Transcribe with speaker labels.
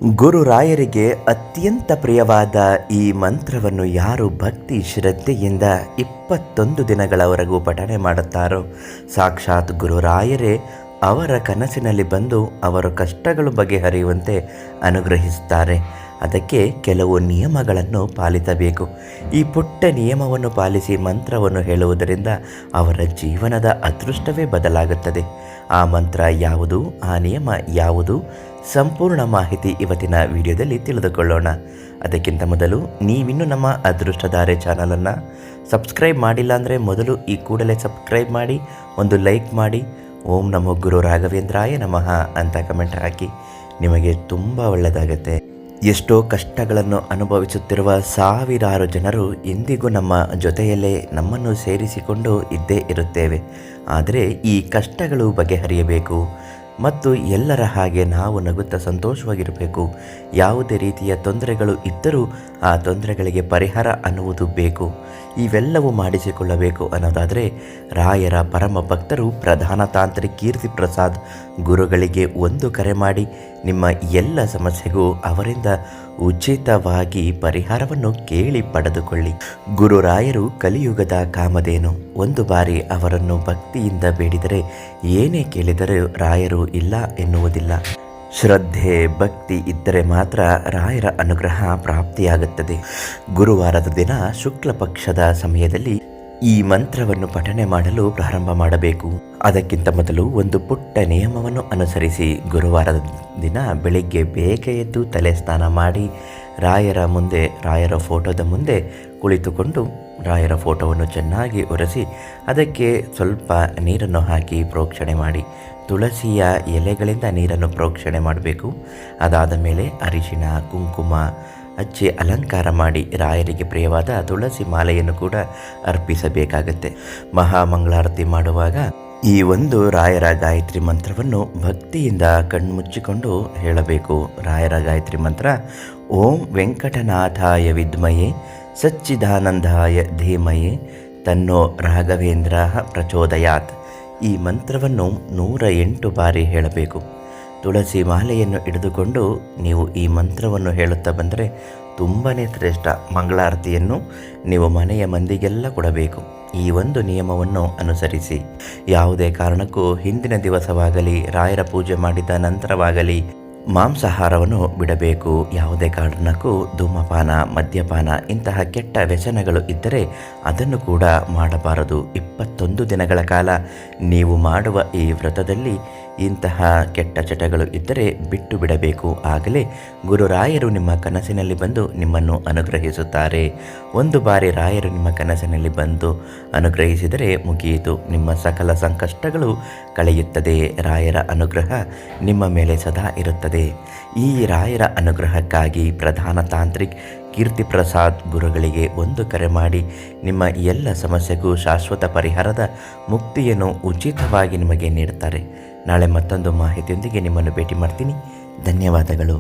Speaker 1: ಗುರುರಾಯರಿಗೆ ಅತ್ಯಂತ ಪ್ರಿಯವಾದ ಈ ಮಂತ್ರವನ್ನು ಯಾರು ಭಕ್ತಿ ಶ್ರದ್ಧೆಯಿಂದ 21 ದಿನಗಳವರೆಗೂ ಪಠನೆ ಮಾಡುತ್ತಾರೋ ಸಾಕ್ಷಾತ್ ಗುರುರಾಯರೇ ಅವರ ಕನಸಿನಲ್ಲಿ ಬಂದು ಅವರ ಕಷ್ಟಗಳು ಬಗೆಹರಿಯುವಂತೆ ಅನುಗ್ರಹಿಸುತ್ತಾರೆ. ಅದಕ್ಕೆ ಕೆಲವು ನಿಯಮಗಳನ್ನು ಪಾಲಿಸಬೇಕು. ಈ ಪುಟ್ಟ ನಿಯಮವನ್ನು ಪಾಲಿಸಿ ಮಂತ್ರವನ್ನು ಹೇಳುವುದರಿಂದ ಅವರ ಜೀವನದ ಅದೃಷ್ಟವೇ ಬದಲಾಗುತ್ತದೆ. ಆ ಮಂತ್ರ ಯಾವುದು, ಆ ನಿಯಮ ಯಾವುದು, ಸಂಪೂರ್ಣ ಮಾಹಿತಿ ಇವತ್ತಿನ ವಿಡಿಯೋದಲ್ಲಿ ತಿಳಿದುಕೊಳ್ಳೋಣ. ಅದಕ್ಕಿಂತ ಮೊದಲು ನೀವಿನ್ನೂ ನಮ್ಮ ಅದೃಷ್ಟಧಾರೆ ಚಾನಲನ್ನು ಸಬ್ಸ್ಕ್ರೈಬ್ ಮಾಡಿಲ್ಲ ಅಂದರೆ ಮೊದಲು ಈ ಕೂಡಲೇ ಸಬ್ಸ್ಕ್ರೈಬ್ ಮಾಡಿ, ಒಂದು ಲೈಕ್ ಮಾಡಿ, ಓಂ ನಮೋ ಗುರು ರಾಘವೇಂದ್ರಾಯ ನಮಃ ಅಂತ ಕಮೆಂಟ್ ಹಾಕಿ. ನಿಮಗೆ ತುಂಬ ಒಳ್ಳೆಯದಾಗತ್ತೆ. ಎಷ್ಟೋ ಕಷ್ಟಗಳನ್ನು ಅನುಭವಿಸುತ್ತಿರುವ ಸಾವಿರಾರು ಜನರು ಇಂದಿಗೂ ನಮ್ಮ ಜೊತೆಯಲ್ಲೇ ನಮ್ಮನ್ನು ಸೇರಿಸಿಕೊಂಡು ಇದ್ದೇ ಇರುತ್ತೇವೆ. ಆದರೆ ಈ ಕಷ್ಟಗಳು ಬಗೆಹರಿಯಬೇಕು ಮತ್ತು ಎಲ್ಲರ ಹಾಗೆ ನಾವು ನಗುತ್ತಾ ಸಂತೋಷವಾಗಿರಬೇಕು. ಯಾವುದೇ ರೀತಿಯ ತೊಂದರೆಗಳು ಇದ್ದರೂ ಆ ತೊಂದರೆಗಳಿಗೆ ಪರಿಹಾರ ಅನ್ನುವುದು ಬೇಕು. ಇವೆಲ್ಲವೂ ಮಾಡಿಸಿಕೊಳ್ಳಬೇಕು ಅನ್ನೋದಾದರೆ ರಾಯರ ಪರಮ ಭಕ್ತರು ಪ್ರಧಾನ ತಾಂತ್ರಿಕ್ ಕೀರ್ತಿ ಪ್ರಸಾದ್ ಗುರುಗಳಿಗೆ ಒಂದು ಕರೆ ಮಾಡಿ ನಿಮ್ಮ ಎಲ್ಲ ಸಮಸ್ಯೆಗೂ ಅವರಿಂದ ಉಚಿತವಾಗಿ ಪರಿಹಾರವನ್ನು ಕೇಳಿ ಪಡೆದುಕೊಳ್ಳಿ. ಗುರುರಾಯರು ಕಲಿಯುಗದ ಕಾಮಧೇನು. ಒಂದು ಬಾರಿ ಅವರನ್ನು ಭಕ್ತಿಯಿಂದ ಬೇಡಿದರೆ ಏನೇ ಕೇಳಿದರೂ ರಾಯರು ಇಲ್ಲ ಎನ್ನುವುದಿಲ್ಲ. ಶ್ರದ್ಧೆ ಭಕ್ತಿ ಇದ್ದರೆ ಮಾತ್ರ ರಾಯರ ಅನುಗ್ರಹ ಪ್ರಾಪ್ತಿಯಾಗುತ್ತದೆ. ಗುರುವಾರದ ದಿನ ಶುಕ್ಲ ಪಕ್ಷದ ಸಮಯದಲ್ಲಿ ಈ ಮಂತ್ರವನ್ನು ಪಠನೆ ಮಾಡಲು ಪ್ರಾರಂಭ ಮಾಡಬೇಕು. ಅದಕ್ಕಿಂತ ಮೊದಲು ಒಂದು ಪುಟ್ಟ ನಿಯಮವನ್ನು ಅನುಸರಿಸಿ ಗುರುವಾರದ ದಿನ ಬೆಳಿಗ್ಗೆ ಬೇಗ ಎದ್ದು ತಲೆ ಸ್ನಾನ ಮಾಡಿ ರಾಯರ ಫೋಟೋದ ಮುಂದೆ ಕುಳಿತುಕೊಂಡು ರಾಯರ ಫೋಟೋವನ್ನು ಚೆನ್ನಾಗಿ ಒರೆಸಿ ಅದಕ್ಕೆ ಸ್ವಲ್ಪ ನೀರನ್ನು ಹಾಕಿ ಪ್ರೋಕ್ಷಣೆ ಮಾಡಿ. ತುಳಸಿಯ ಎಲೆಗಳಿಂದ ನೀರನ್ನು ಪ್ರೋಕ್ಷಣೆ ಮಾಡಬೇಕು. ಅದಾದ ಮೇಲೆ ಅರಿಶಿಣ ಕುಂಕುಮ ಹಚ್ಚಿ ಅಲಂಕಾರ ಮಾಡಿ ರಾಯರಿಗೆ ಪ್ರಿಯವಾದ ತುಳಸಿ ಮಾಲೆಯನ್ನು ಕೂಡ ಅರ್ಪಿಸಬೇಕಾಗತ್ತೆ. ಮಹಾಮಂಗಳಾರತಿ ಮಾಡುವಾಗ ಈ ಒಂದು ರಾಯರ ಗಾಯತ್ರಿ ಮಂತ್ರವನ್ನು ಭಕ್ತಿಯಿಂದ ಕಣ್ಮುಚ್ಚಿಕೊಂಡು ಹೇಳಬೇಕು. ರಾಯರ ಗಾಯತ್ರಿ ಮಂತ್ರ ಓಂ ವೆಂಕಟನಾಥಾಯ ವಿದ್ಮಯೇ ಸಚ್ಚಿದಾನಂದಾಯ ಧೀಮಯೇ ತನ್ನೋ ರಾಘವೇಂದ್ರ ಪ್ರಚೋದಯಾತ್. ಈ ಮಂತ್ರವನ್ನು 108 ಬಾರಿ ಹೇಳಬೇಕು. ತುಳಸಿ ಮಾಲೆಯನ್ನು ಹಿಡಿದುಕೊಂಡು ನೀವು ಈ ಮಂತ್ರವನ್ನು ಹೇಳುತ್ತಾ ಬಂದರೆ ತುಂಬಾ ಶ್ರೇಷ್ಠ. ಮಂಗಳಾರತಿಯನ್ನು ನೀವು ಮನೆಯ ಮಂದಿಗೆಲ್ಲ ಕೊಡಬೇಕು. ಈ ಒಂದು ನಿಯಮವನ್ನು ಅನುಸರಿಸಿ. ಯಾವುದೇ ಕಾರಣಕ್ಕೂ ಹಿಂದಿನ ದಿವಸವಾಗಲಿ ರಾಯರ ಪೂಜೆ ಮಾಡಿದ ನಂತರವಾಗಲಿ ಮಾಂಸಾಹಾರವನ್ನು ಬಿಡಬೇಕು. ಯಾವುದೇ ಕಾರಣಕ್ಕೂ ಧೂಮಪಾನ ಮದ್ಯಪಾನ ಇಂತಹ ಕೆಟ್ಟ ವ್ಯಸನಗಳು ಇದ್ದರೆ ಅದನ್ನು ಕೂಡ ಮಾಡಬಾರದು. 21 ದಿನಗಳ ಕಾಲ ನೀವು ಮಾಡುವ ಈ ವ್ರತದಲ್ಲಿ ಇಂತಹ ಕೆಟ್ಟ ಚಟಗಳು ಇದ್ದರೆ ಬಿಟ್ಟು ಬಿಡಬೇಕು. ಆಗಲೇ ಗುರುರಾಯರು ನಿಮ್ಮ ಕನಸಿನಲ್ಲಿ ಬಂದು ನಿಮ್ಮನ್ನು ಅನುಗ್ರಹಿಸುತ್ತಾರೆ. ಒಂದು ಬಾರಿ ರಾಯರು ನಿಮ್ಮ ಕನಸಿನಲ್ಲಿ ಬಂದು ಅನುಗ್ರಹಿಸಿದರೆ ಮುಗಿಯಿತು. ನಿಮ್ಮ ಸಕಲ ಸಂಕಷ್ಟಗಳು ಕಳೆಯುತ್ತದೆ. ರಾಯರ ಅನುಗ್ರಹ ನಿಮ್ಮ ಮೇಲೆ ಸದಾ ಇರುತ್ತದೆ. ಈ ರಾಯರ ಅನುಗ್ರಹಕ್ಕಾಗಿ ಪ್ರಧಾನ ತಾಂತ್ರಿಕ್ ಕೀರ್ತಿ ಪ್ರಸಾದ್ ಗುರುಗಳಿಗೆ ಒಂದು ಕರೆ ಮಾಡಿ ನಿಮ್ಮ ಎಲ್ಲ ಸಮಸ್ಯೆಗೂ ಶಾಶ್ವತ ಪರಿಹಾರದ ಮುಕ್ತಿಯನ್ನು ಉಚಿತವಾಗಿ ನಿಮಗೆ ನೀಡುತ್ತಾರೆ. ನಾಳೆ ಮತ್ತೊಂದು ಮಾಹಿತಿಯೊಂದಿಗೆ ನಿಮ್ಮನ್ನು ಭೇಟಿ ಮಾಡ್ತೀನಿ. ಧನ್ಯವಾದಗಳು.